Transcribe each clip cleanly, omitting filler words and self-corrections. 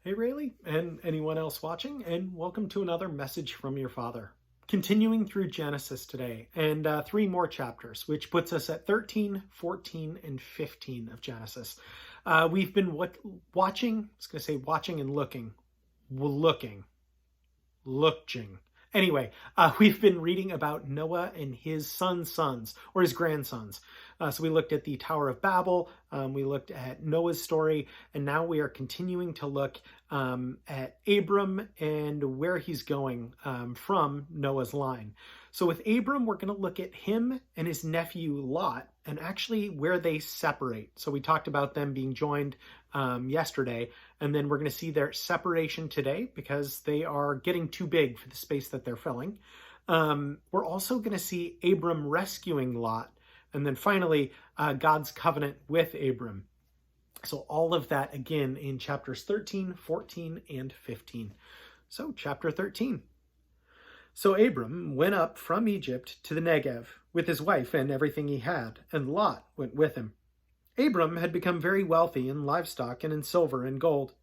Hey Rayleigh, and anyone else watching, and welcome to another message from your father. Continuing through Genesis today, and three more chapters, which puts us at 13, 14, and 15 of Genesis. We've been watching, I was going to say watching and looking. Anyway, we've been reading about Noah and his sons, or his grandsons. So we looked at the Tower of Babel, we looked at Noah's story, and now we are continuing to look at Abram and where he's going from Noah's line. So with Abram, we're going to look at him and his nephew Lot, and actually where they separate. So we talked about them being joined yesterday, and then we're going to see their separation today because they are getting too big for the space that they're filling. We're also going to see Abram rescuing Lot, and then finally God's covenant with Abram. So all of that again in chapters 13, 14, and 15. So chapter 13. So Abram went up from Egypt to the Negev with his wife and everything he had, and Lot went with him. Abram had become very wealthy in livestock and in silver and gold.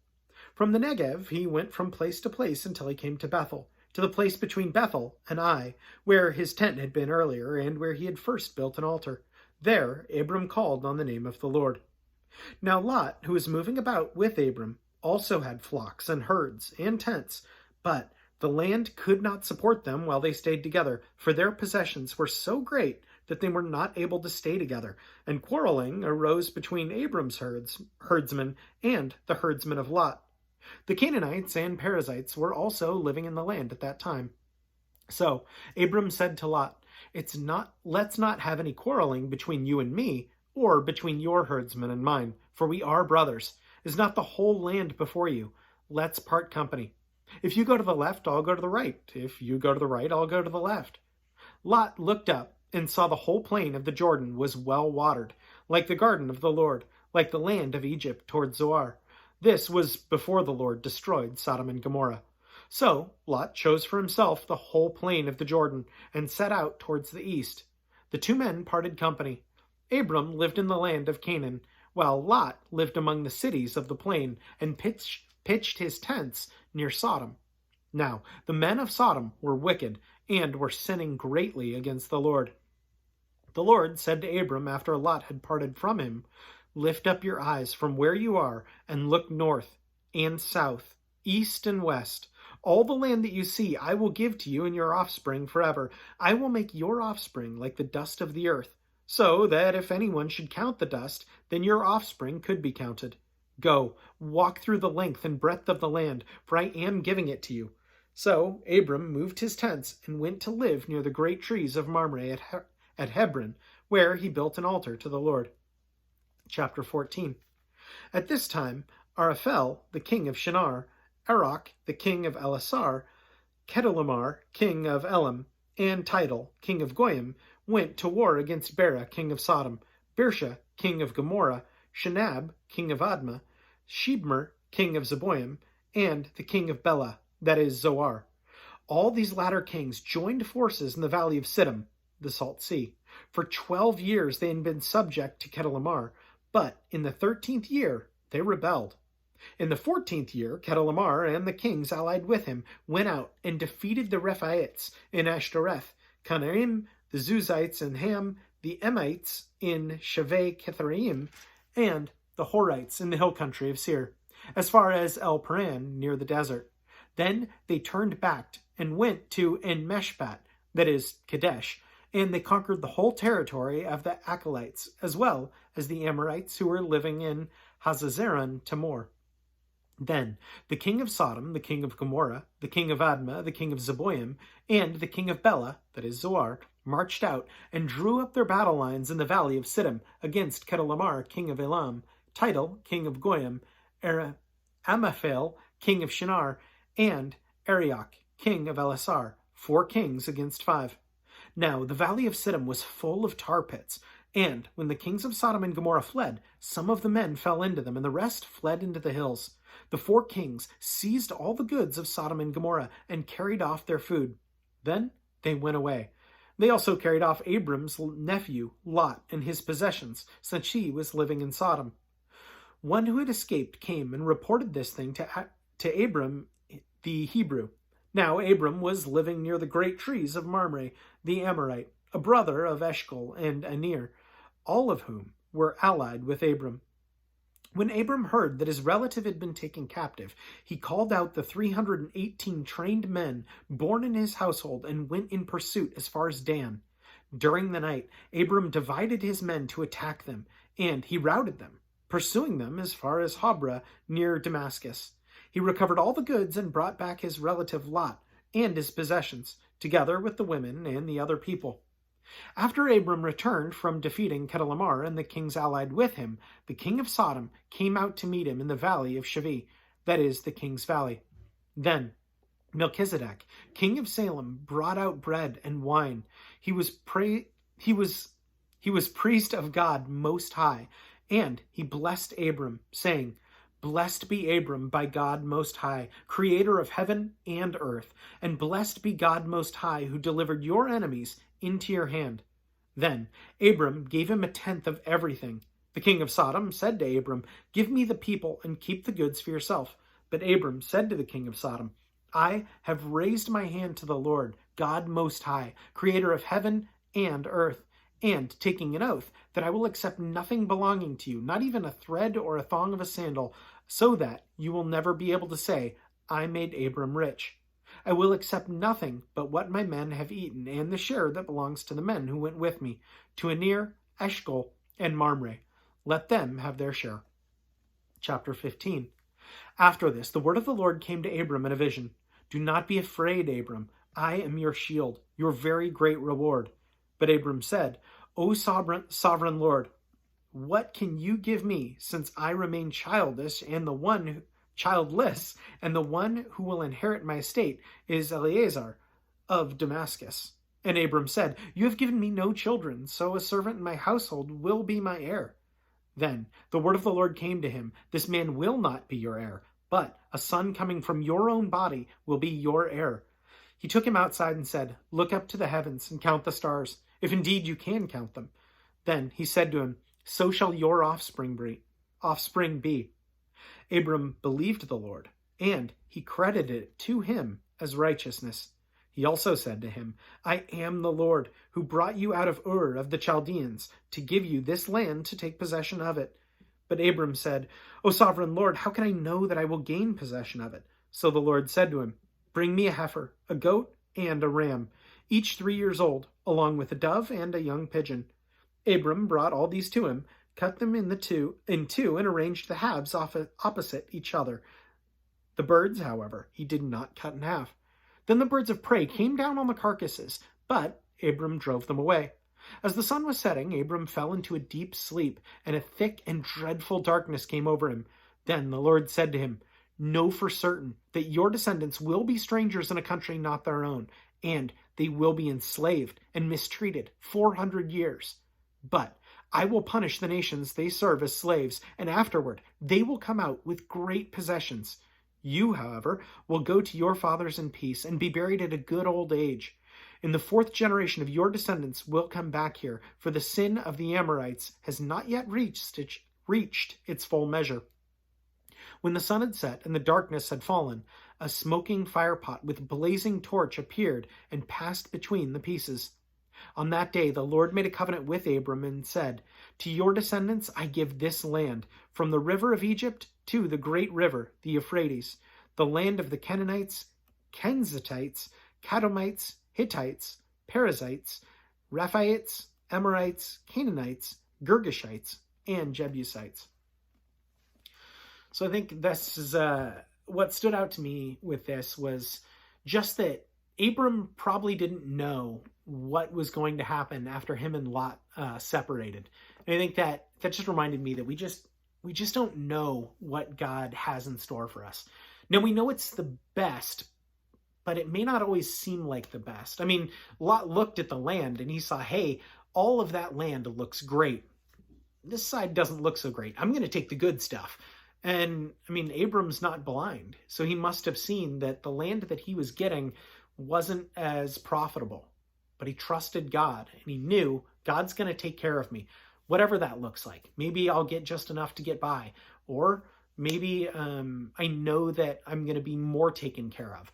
From the Negev he went from place to place until he came to Bethel, to the place between Bethel and Ai, where his tent had been earlier and where he had first built an altar. There Abram called on the name of the Lord. Now Lot, who was moving about with Abram, also had flocks and herds and tents, but the land could not support them while they stayed together, for their possessions were so great that they were not able to stay together, and quarreling arose between Abram's herdsmen and the herdsmen of Lot. The Canaanites and Perizzites were also living in the land at that time. So Abram said to Lot, let's not have any quarreling between you and me, or between your herdsmen and mine, for we are brothers. Is not the whole land before you? Let's part company. If you go to the left, I'll go to the right. If you go to the right, I'll go to the left. Lot looked up and saw the whole plain of the Jordan was well watered, like the garden of the Lord, like the land of Egypt toward Zoar. This was before the Lord destroyed Sodom and Gomorrah. So Lot chose for himself the whole plain of the Jordan and set out towards the east. The two men parted company. Abram lived in the land of Canaan, while Lot lived among the cities of the plain and pitched his tents near Sodom. Now the men of Sodom were wicked and were sinning greatly against the Lord. The Lord said to Abram after Lot had parted from him, "Lift up your eyes from where you are and look north and south, east and west. All the land that you see I will give to you and your offspring forever. I will make your offspring like the dust of the earth, so that if anyone should count the dust, then your offspring could be counted. Go, walk through the length and breadth of the land, for I am giving it to you." So Abram moved his tents and went to live near the great trees of Mamre at Hebron, where he built an altar to the Lord. Chapter 14. At this time, Araphel, the king of Shinar, Arok, the king of Elasar, Kedorlaomer, king of Elam, and Tidal, king of Goyim, went to war against Bera, king of Sodom, Birsha, king of Gomorrah, Shinab, king of Admah, Shebmer, king of Zeboim, and the king of Bela, that is Zoar. All these latter kings joined forces in the valley of Siddim, the Salt Sea. For 12 years they had been subject to Kedorlaomer, but in the 13th year they rebelled. In the 14th year, Kedorlaomer and the kings allied with him went out and defeated the Rephaites in Ashtoreth, Canaim, the Zuzites in Ham, the Emites in Shaveh Kithraim, and the Horites in the hill country of Seir, as far as El Paran near the desert. Then they turned back and went to En-Meshpat, that is Kadesh, and they conquered the whole territory of the Achalites, as well as the Amorites who were living in Hazazeron Tamor. Then the king of Sodom, the king of Gomorrah, the king of Admah, the king of Zeboim, and the king of Bela, that is Zoar, marched out and drew up their battle lines in the valley of Siddim against Kedorlaomer, king of Elam, Tidal, king of Goyim, Amraphel, king of Shinar, and Arioch, king of Elasar, 4 kings against 5. Now the valley of Siddim was full of tar pits, and when the kings of Sodom and Gomorrah fled, some of the men fell into them, and the rest fled into the hills. The 4 kings seized all the goods of Sodom and Gomorrah and carried off their food. Then they went away. They also carried off Abram's nephew, Lot, and his possessions, since he was living in Sodom. One who had escaped came and reported this thing to to Abram the Hebrew. Now Abram was living near the great trees of Mamre the Amorite, a brother of Eshcol and Aner, all of whom were allied with Abram. When Abram heard that his relative had been taken captive, he called out the 318 trained men born in his household and went in pursuit as far as Dan. During the night, Abram divided his men to attack them, and he routed them, pursuing them as far as Habra near Damascus. He recovered all the goods and brought back his relative Lot and his possessions, together with the women and the other people. After Abram returned from defeating Chedorlaomer and the kings allied with him, the king of Sodom came out to meet him in the valley of Shaveh, that is, the king's valley. Then Melchizedek, king of Salem, brought out bread and wine. He was priest of God Most High, and he blessed Abram, saying, "Blessed be Abram by God Most High, creator of heaven and earth, and blessed be God Most High, who delivered your enemies into your hand." Then Abram gave him a tenth of everything. The king of Sodom said to Abram, "Give me the people and keep the goods for yourself." But Abram said to the king of Sodom, "I have raised my hand to the Lord, God Most High, creator of heaven and earth, and taking an oath that I will accept nothing belonging to you, not even a thread or a thong of a sandal, so that you will never be able to say, 'I made Abram rich.' I will accept nothing but what my men have eaten, and the share that belongs to the men who went with me, to Aner, Eshcol, and Mamre. Let them have their share." Chapter 15. After this, the word of the Lord came to Abram in a vision. "Do not be afraid, Abram. I am your shield, your very great reward." But Abram said, "O sovereign Lord, what can you give me, since I remain childless, and the one who will inherit my estate is Eleazar of Damascus?" And Abram said, "You have given me no children, so a servant in my household will be my heir." Then the word of the Lord came to him, "This man will not be your heir, but a son coming from your own body will be your heir." He took him outside and said, "Look up to the heavens and count the stars, if indeed you can count them." Then he said to him, "So shall your offspring be." Abram believed the Lord, and he credited it to him as righteousness. He also said to him, "I am the Lord, who brought you out of Ur of the Chaldeans, to give you this land to take possession of it." But Abram said, "O sovereign Lord, how can I know that I will gain possession of it?" So the Lord said to him, "Bring me a heifer, a goat, and a ram, each 3 years old, along with a dove and a young pigeon." Abram brought all these to him, cut them in two, and arranged the halves opposite each other. The birds, however, he did not cut in half. Then the birds of prey came down on the carcasses, but Abram drove them away. As the sun was setting, Abram fell into a deep sleep, and a thick and dreadful darkness came over him. Then the Lord said to him, "Know for certain that your descendants will be strangers in a country not their own, and they will be enslaved and mistreated 400 years. But I will punish the nations they serve as slaves, and afterward they will come out with great possessions. You, however, will go to your fathers in peace and be buried at a good old age. In the 4th generation of your descendants will come back here, for the sin of the Amorites has not yet reached its full measure." When the sun had set and the darkness had fallen, a smoking firepot with a blazing torch appeared and passed between the pieces. On that day the Lord made a covenant with Abram and said, "To your descendants I give this land, from the river of Egypt to the great river, the Euphrates, the land of the Canaanites, Kenizzites, Kadmonites, Hittites, Perizzites, Rephaites, Amorites, Canaanites, Girgashites, and Jebusites." So I think this is what stood out to me with this was just that Abram probably didn't know what was going to happen after him and Lot separated. And I think that just reminded me that we just don't know what God has in store for us. Now, we know it's the best, but it may not always seem like the best. I mean, Lot looked at the land and he saw, hey, all of that land looks great. This side doesn't look so great. I'm going to take the good stuff. And I mean, Abram's not blind, so he must have seen that the land that he was getting wasn't as profitable. But he trusted God, and he knew God's going to take care of me, whatever that looks like. Maybe I'll get just enough to get by, or Maybe I know that I'm going to be more taken care of.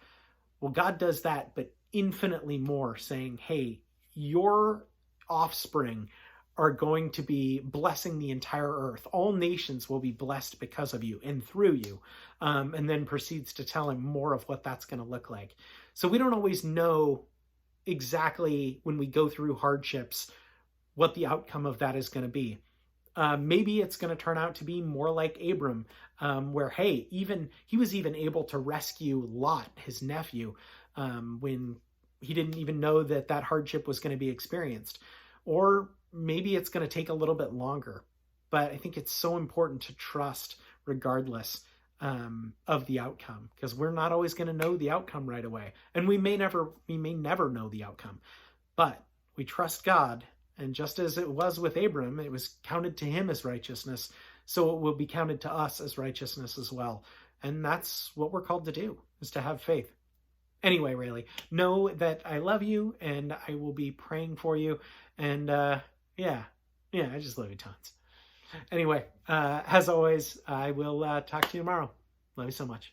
Well, God does that, but infinitely more, saying, hey, your offspring are going to be blessing the entire earth. All nations will be blessed because of you and through you. And then proceeds to tell him more of what that's going to look like. So we don't always know exactly when we go through hardships what the outcome of that is going to be. Maybe it's going to turn out to be more like Abram, where, hey, he was even able to rescue Lot, his nephew, when he didn't even know that that hardship was going to be experienced. Or maybe it's going to take a little bit longer. But I think it's so important to trust regardless of the outcome, because we're not always going to know the outcome right away. And we may never know the outcome. But we trust God, and just as it was with Abram, it was counted to him as righteousness, so it will be counted to us as righteousness as well. And that's what we're called to do, is to have faith. Anyway, Rayleigh, know that I love you, and I will be praying for you. And yeah, I just love you tons. Anyway, as always, I will talk to you tomorrow. Love you so much.